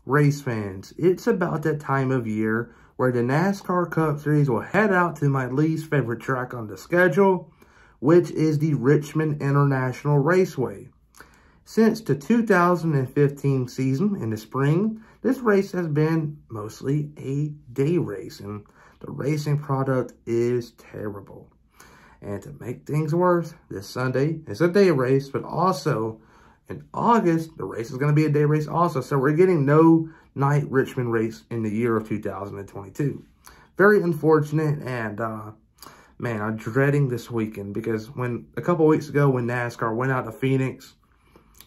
Race fans, it's about that time of year where the NASCAR Cup Series will head out to my least favorite track on the schedule, which is the Richmond International Raceway. Since the 2015 season in the spring, this race has been mostly a day race, and the racing product is terrible. And to make things worse, this Sunday is a day race, but also in August, the race is going to be a day race also. So we're getting no night Richmond race in the year of 2022. Very unfortunate, and man, I'm dreading this weekend because a couple weeks ago when NASCAR went out to Phoenix,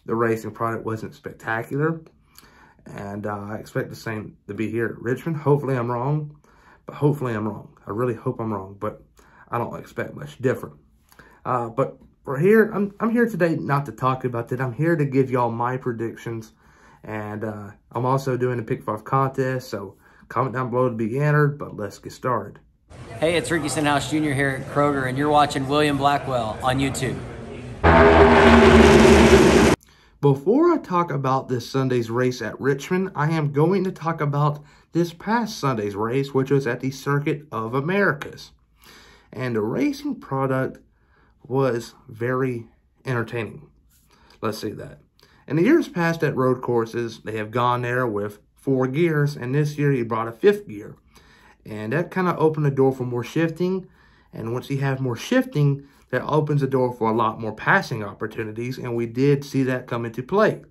the racing product wasn't spectacular. And I expect the same to be here at Richmond. Hopefully I'm wrong, but hopefully I'm wrong. I really hope I'm wrong, but I don't expect much different. But we're here. I'm here today not to talk about that. I'm here to give y'all my predictions. And I'm also doing a Pick 5 contest, so comment down below to be entered, but let's get started. Hey, it's Ricky Stenhouse Jr. here at Kroger, and you're watching William Blackwell on YouTube. Before I talk about this Sunday's race at Richmond, I am going to talk about this past Sunday's race, which was at the Circuit of Americas. And the racing product was very entertaining. Let's see that. In the years past at road courses, they have gone there with 4 gears, and this year he brought a 5th gear. And that kind of opened the door for more shifting. And once you have more shifting, that opens the door for a lot more passing opportunities, and we did see that come into play.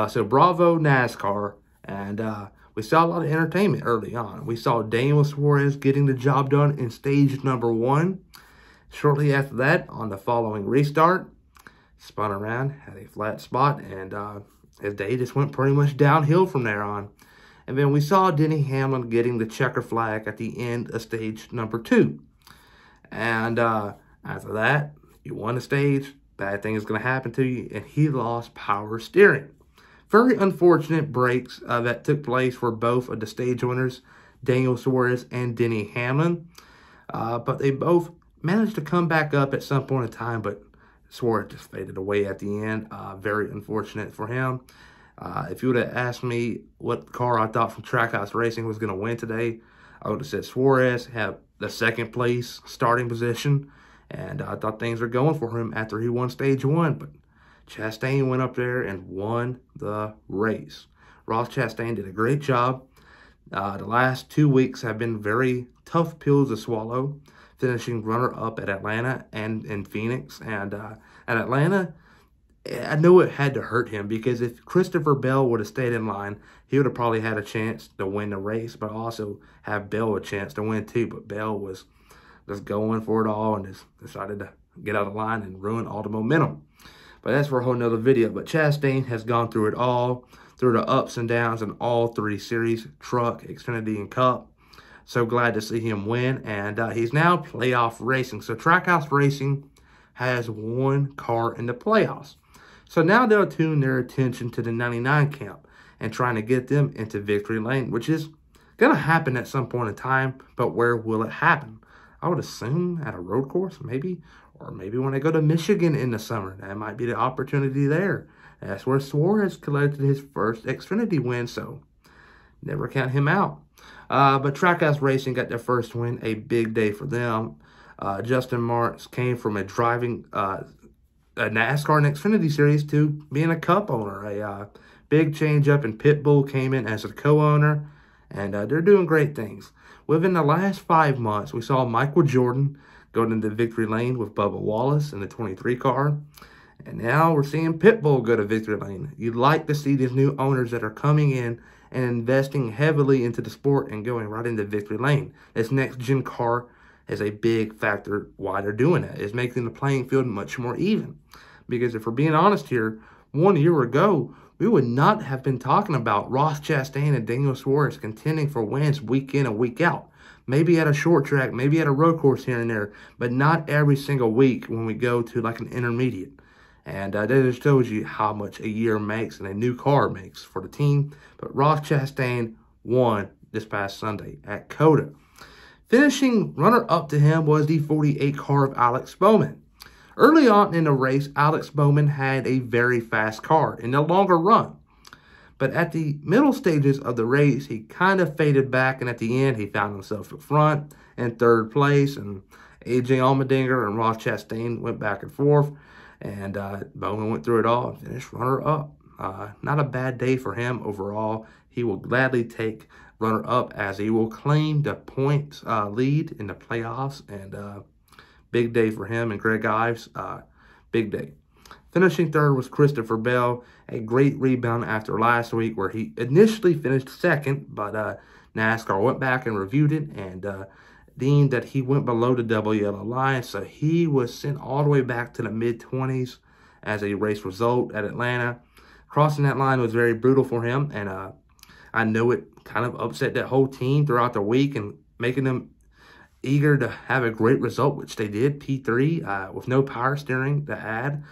So bravo NASCAR, and we saw a lot of entertainment early on. We saw Daniel Suarez getting the job done in stage number 1. Shortly after that, on the following restart, spun around, had a flat spot, and his day just went pretty much downhill from there on. And then we saw Denny Hamlin getting the checker flag at the end of stage number 2. And after that, you won the stage, bad thing is going to happen to you, and he lost power steering. Very unfortunate breaks that took place for both of the stage winners, Daniel Suarez and Denny Hamlin. But they both managed to come back up at some point in time, but Suarez just faded away at the end. Very unfortunate for him. If you would have asked me what car I thought from Trackhouse Racing was going to win today, I would have said Suarez had the 2nd place starting position. And I thought things were going for him after he won stage 1. But Chastain went up there and won the race. Ross Chastain did a great job. The last 2 weeks have been very tough pills to swallow, finishing runner-up at Atlanta and in Phoenix. And at Atlanta, I know it had to hurt him because if Christopher Bell would have stayed in line, he would have probably had a chance to win the race, but also have Bell a chance to win too. But Bell was just going for it all and just decided to get out of line and ruin all the momentum. But that's for a whole nother video. But Chastain has gone through it all, through the ups and downs in all 3 series, Truck, Xfinity, and Cup. So glad to see him win. And he's now playoff racing. So Trackhouse Racing has 1 car in the playoffs. So now they'll tune their attention to the 99 camp and trying to get them into victory lane, which is going to happen at some point in time. But where will it happen? I would assume at a road course, maybe, or maybe when I go to Michigan in the summer. That might be the opportunity there. That's where Suarez collected his first Xfinity win, so never count him out. But Trackhouse Racing got their first win, a big day for them. Justin Marks came from driving a NASCAR and Xfinity series to being a Cup owner. A big change up, and Pitbull came in as a co-owner, and they're doing great things. Within the last 5 months, we saw Michael Jordan go into victory lane with Bubba Wallace in the 23 car. And now we're seeing Pitbull go to victory lane. You'd like to see these new owners that are coming in and investing heavily into the sport and going right into victory lane. This next-gen car is a big factor why they're doing that. It's making the playing field much more even. Because if we're being honest here, 1 year ago, we would not have been talking about Ross Chastain and Daniel Suarez contending for wins week in and week out. Maybe at a short track, maybe at a road course here and there, but not every single week when we go to like an intermediate. And that just shows you how much a year makes and a new car makes for the team. But Ross Chastain won this past Sunday at COTA. Finishing runner-up to him was the 48 car of Alex Bowman. Early on in the race, Alex Bowman had a very fast car in the longer run. But at the middle stages of the race, he kind of faded back, and at the end, he found himself up front in third place, and A.J. Allmendinger and Ross Chastain went back and forth, and Bowman went through it all and finished runner-up. Not a bad day for him overall. He will gladly take runner-up as he will claim the points lead in the playoffs, and big day for him and Greg Ives. Big day. Finishing third was Christopher Bell, a great rebound after last week where he initially finished second, but NASCAR went back and reviewed it and deemed that he went below the double yellow line, so he was sent all the way back to the mid-20s as a race result at Atlanta. Crossing that line was very brutal for him, and I know it kind of upset that whole team throughout the week and making them eager to have a great result, which they did, P3, with no power steering to add.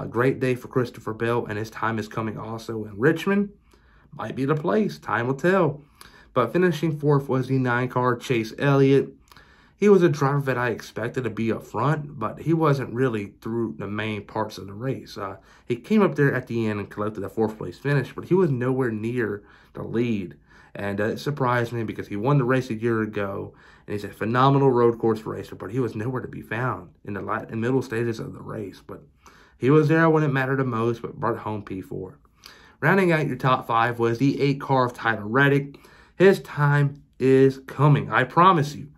Great day for Christopher Bell, and his time is coming also in Richmond. Might be the place. Time will tell. But finishing fourth was the 9-car Chase Elliott. He was a driver that I expected to be up front, but he wasn't really through the main parts of the race. He came up there at the end and collected a fourth-place finish, but he was nowhere near the lead. And it surprised me because he won the race a year ago, and he's a phenomenal road course racer, but he was nowhere to be found in the middle stages of the race. But he was there when it mattered the most, but brought home P4. Rounding out your top 5 was the 8-car of Tyler Reddick. His time is coming, I promise you.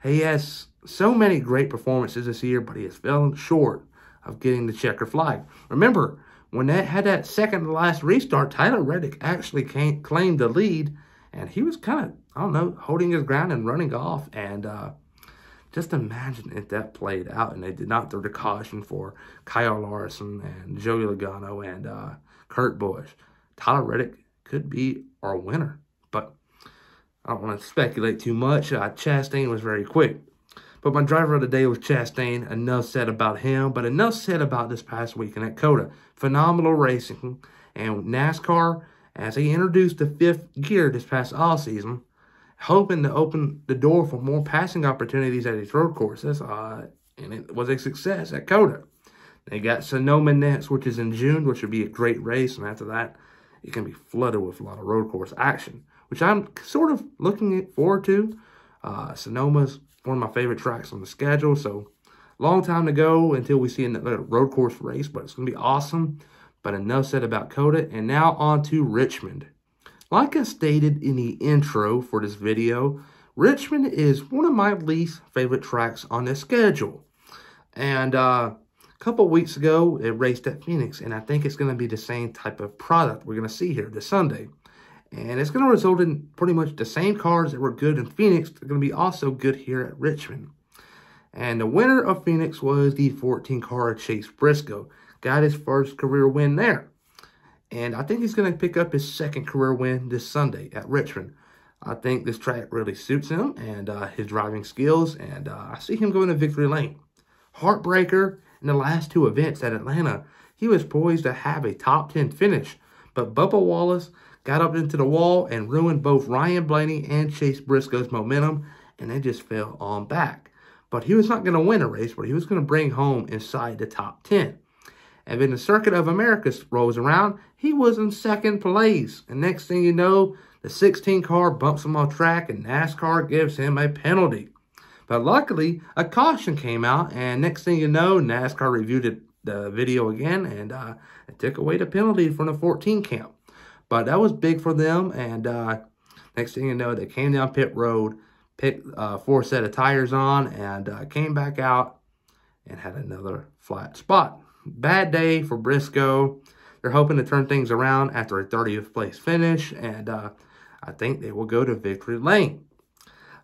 He has so many great performances this year, but he has fallen short of getting the checker flag. Remember, when they had that second-to-last restart, Tyler Reddick actually claimed the lead, and he was kind of, I don't know, holding his ground and running off. And just imagine if that played out and they did not throw the caution for Kyle Larson and Joey Logano and Kurt Busch. Tyler Reddick could be our winner, but I don't want to speculate too much. Chastain was very quick. But my driver of the day was Chastain. Enough said about him, but enough said about this past weekend at COTA. Phenomenal racing. And NASCAR, as he introduced the 5th gear this past offseason, hoping to open the door for more passing opportunities at these road courses, and it was a success at COTA. They got Sonoma next, which is in June, which would be a great race, and after that, it can be flooded with a lot of road course action, which I'm sort of looking forward to. Sonoma's one of my favorite tracks on the schedule, so long time to go until we see another road course race, but it's going to be awesome. But enough said about COTA, and now on to Richmond. Like I stated in the intro for this video, Richmond is one of my least favorite tracks on the schedule. And a couple weeks ago, it raced at Phoenix, and I think it's going to be the same type of product we're going to see here this Sunday. And it's going to result in pretty much the same cars that were good in Phoenix are going to be also good here at Richmond. And the winner of Phoenix was the 14-car Chase Briscoe. Got his first career win there. And I think he's going to pick up his second career win this Sunday at Richmond. I think this track really suits him and his driving skills, and I see him going to victory lane. Heartbreaker in the last 2 events at Atlanta. He was poised to have a top 10 finish, but Bubba Wallace got up into the wall and ruined both Ryan Blaney and Chase Briscoe's momentum, and they just fell on back. But he was not going to win a race, but he was going to bring home inside the top 10. And then the Circuit of America rolls around. He was in second place. And next thing you know, the 16-car bumps him off track and NASCAR gives him a penalty. But luckily, a caution came out. And next thing you know, NASCAR reviewed the video again and it took away the penalty from the 14 camp. But that was big for them. And next thing you know, they came down pit road, picked 4 set of tires on, and came back out and had another flat spot. Bad day for Briscoe. They're hoping to turn things around after a 30th place finish, and I think they will go to victory lane.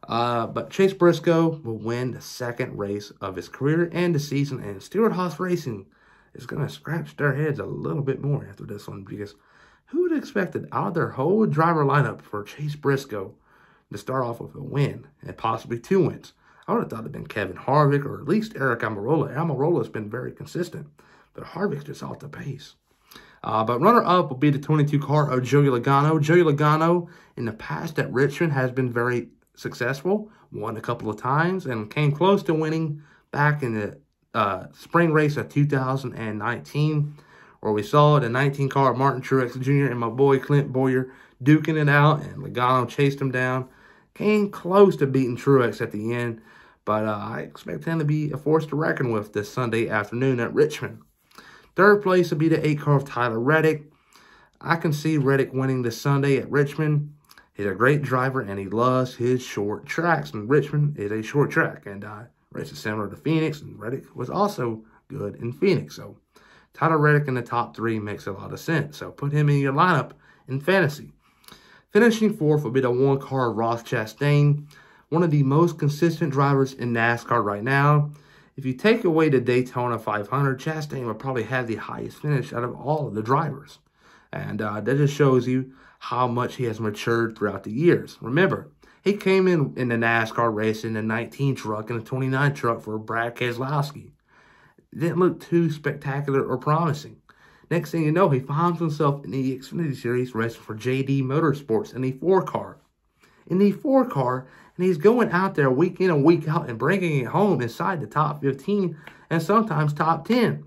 But Chase Briscoe will win the second race of his career and the season, and Stewart-Haas Racing is going to scratch their heads a little bit more after this one, because who would have expected out of their whole driver lineup for Chase Briscoe to start off with a win and possibly 2 wins? I would have thought it had been Kevin Harvick or at least Eric Almirola. Almirola has been very consistent, but Harvick's just off the pace. But runner-up will be the 22-car of Joey Logano. Joey Logano, in the past at Richmond, has been very successful, won a couple of times, and came close to winning back in the spring race of 2019. where we saw the 19 car Martin Truex Jr. and my boy Clint Boyer duking it out, and Logano chased him down. Came close to beating Truex at the end, but I expect him to be a force to reckon with this Sunday afternoon at Richmond. Third place will be the 8 car of Tyler Reddick. I can see Reddick winning this Sunday at Richmond. He's a great driver, and he loves his short tracks. And Richmond is a short track, and races similar to Phoenix, and Reddick was also good in Phoenix. So Tyler Reddick in the top 3 makes a lot of sense. So put him in your lineup in fantasy. Finishing 4th will be the 1 car Ross Chastain, one of the most consistent drivers in NASCAR right now. If you take away the Daytona 500, Chastain will probably have the highest finish out of all of the drivers. And that just shows you how much he has matured throughout the years. Remember, he came in the NASCAR race in the 19 truck and the 29 truck for Brad Keselowski. It didn't look too spectacular or promising. Next thing you know, he finds himself in the Xfinity Series racing for JD Motorsports in the 4 car. In the 4 car, and he's going out there week in and week out and bringing it home inside the top 15 and sometimes top 10.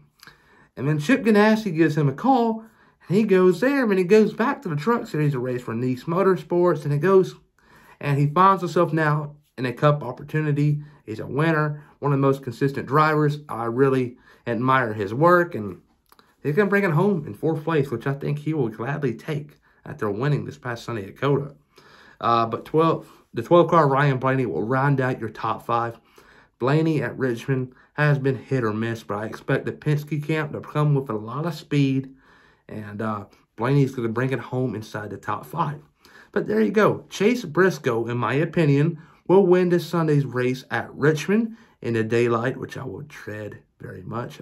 And then Chip Ganassi gives him a call, and he goes there, and he goes back to the Truck Series to race for Nice Motorsports, and he finds himself now in a Cup opportunity. He's a winner, one of the most consistent drivers. I really admire his work, and he's going to bring it home in 4th place, which I think he will gladly take after winning this past Sunday at COTA. But the 12 car Ryan Blaney will round out your top 5. Blaney at Richmond has been hit or miss, but I expect the Penske camp to come with a lot of speed, and Blaney's going to bring it home inside the top 5. But there you go. Chase Briscoe, in my opinion, will win this Sunday's race at Richmond in the daylight, which I will tread very much.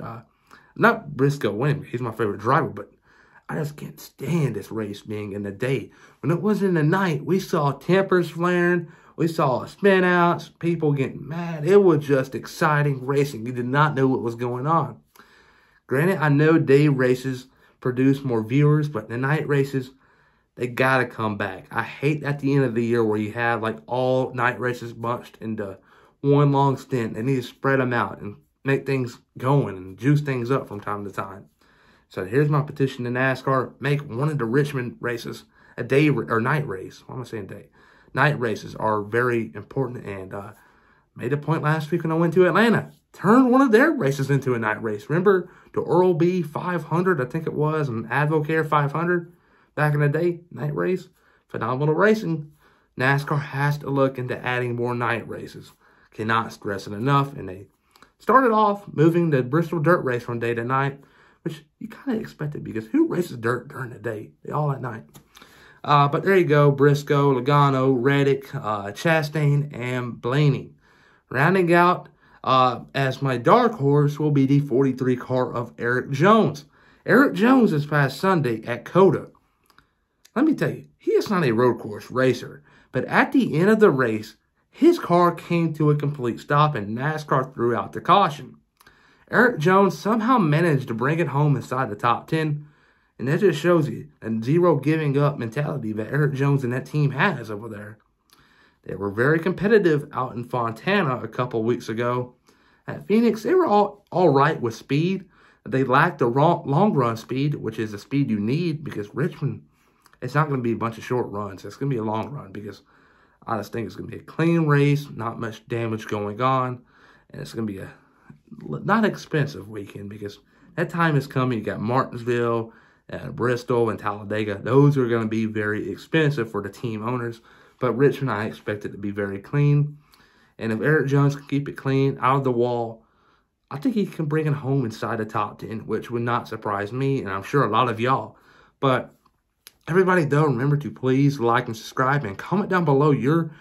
Not Briscoe winning. He's my favorite driver, but I just can't stand this race being in the day. When it was in the night, we saw tempers flaring. We saw spin outs, people getting mad. It was just exciting racing. You did not know what was going on. Granted, I know day races produce more viewers, but the night races, they got to come back. I hate at the end of the year where you have like all night races bunched into one long stint. They need to spread them out and make things going and juice things up from time to time. So here's my petition to NASCAR. Make one of the Richmond races a day or night race. Why am I saying day? Night races are very important, and made a point last week when I went to Atlanta. Turn one of their races into a night race. Remember the Earl B 500, I think it was, and Advocare 500 back in the day? Night race. Phenomenal racing. NASCAR has to look into adding more night races. Cannot stress it enough. And they started off moving the Bristol Dirt Race from day to night, which you kind of expected because who races dirt during the day? They all at night. But there you go. Briscoe, Logano, Reddick, Chastain, and Blaney. Rounding out as my dark horse will be the 43 car of Eric Jones. Eric Jones this past Sunday at COTA. Let me tell you, he is not a road course racer. But at the end of the race, his car came to a complete stop and NASCAR threw out the caution. Eric Jones somehow managed to bring it home inside the top 10. And that just shows you a zero giving up mentality that Eric Jones and that team has over there. They were very competitive out in Fontana a couple weeks ago. At Phoenix, they were all right with speed. They lacked the long run speed, which is the speed you need because Richmond, it's not going to be a bunch of short runs. It's going to be a long run because I just think it's going to be a clean race, not much damage going on. And it's going to be a not expensive weekend because that time is coming. You got Martinsville, Bristol, and Talladega. Those are going to be very expensive for the team owners. But Richmond, I expect it to be very clean. And if Eric Jones can keep it clean, out of the wall, I think he can bring it home inside the top 10, which would not surprise me, and I'm sure a lot of y'all. But everybody, though, remember to please like and subscribe and comment down below your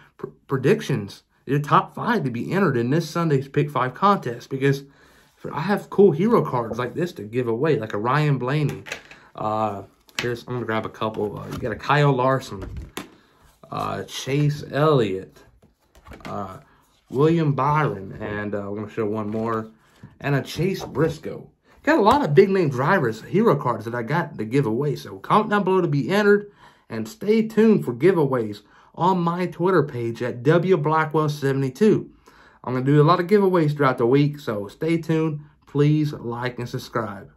predictions, your top 5 to be entered in this Sunday's Pick 5 contest. Because I have cool hero cards like this to give away, like a Ryan Blaney. I'm going to grab a couple. You got a Kyle Larson, Chase Elliott, William Byron, and we're going to show one more, and a Chase Briscoe. Got a lot of big-name drivers, hero cards that I got to give away. So comment down below to be entered, and stay tuned for giveaways on my Twitter page at WBlackwell72. I'm going to do a lot of giveaways throughout the week, so stay tuned. Please like and subscribe.